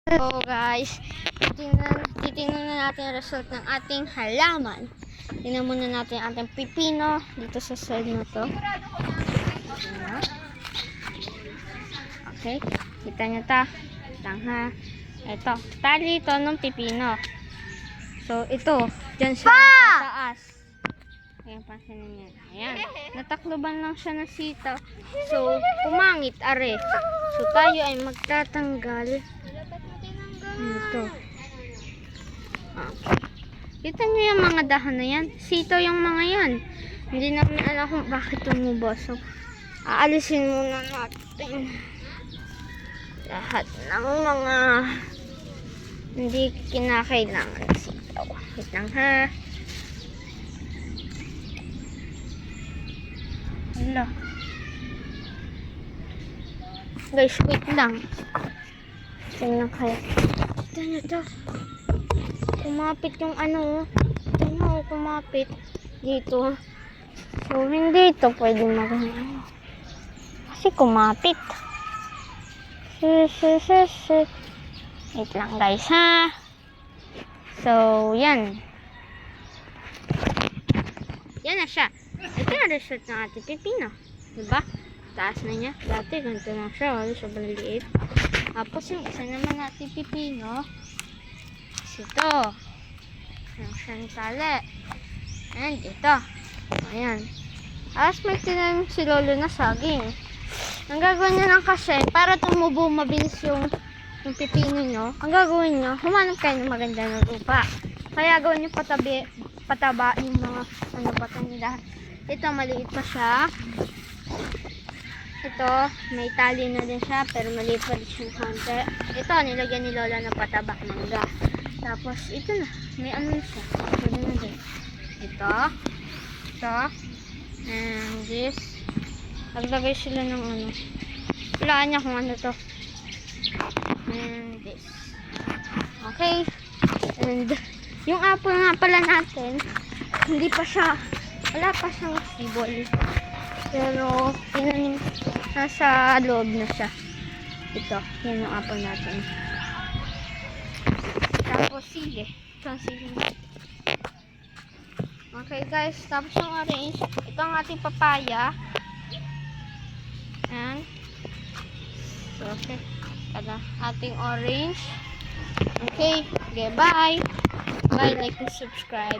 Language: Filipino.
So guys, titingnan na natin yung result ng ating halaman. Tingnan muna natin ang ating pipino dito sa side na to. Okay, kita nyo ta. Tangha. Ito, tali ito ng pipino. So ito, dyan sa taas. Ayan, pansinin niya. Ayan, natakloban lang siya ng sitaw. So, pumangit, are. So tayo ay magtatanggal. Ito. Okay. Kita nyo yung mga dahon na yan. Sitaw yung mga yan. Hindi namin alam kung bakit tumubo. So, aalisin muna natin lahat ng mga hindi kinakailangan na sitaw. Wait lang ha. Hala. Guys, wait lang. Tingnan kaya. Tingnan ito. Kumapit yung ano. Tingnan ko kumapit. Dito. So, hindi ito pwede magano. Kasi kumapit. Wait lang guys ha. So, yan. Yan na siya. Ito yung result ng ating pipino. Diba? Taas na niya. Dati ganito lang siya. Wala siya baliliit. Tapos yung isa naman natin pipino. Ito. Yung siyang tali. And ito. Ayan. Tapos may tinanim si Lolo na saging. Ang gagawin nyo lang kasi, para tumubo mabilis yung pipino nyo, ang gagawin nyo, humanap kayo ng maganda na lupa. Kaya gawin nyo pataba yung mga bata nila. Ito, maliit pa siya. Ito, may tali na din siya, pero maliit pa din siya konti. Ito, nilagyan ni Lola ng pataba mangga. Tapos, ito na, may ano na siya. Pwede na din. Ito, and this. Naglagay sila ng ano. Walaan niya kung ano to. And this. Okay. And yung apple nga pala natin, hindi pa siya, wala pa siyang sibol. Pero, tinanim, nasa loob na siya. Ito, yan yung apple natin. Tapos, sige. Ito ang sige. Okay guys, tapos yung orange. Ito ang ating papaya. And so, okay. Kada ating orange. Okay. Okay, bye. Bye, like and subscribe.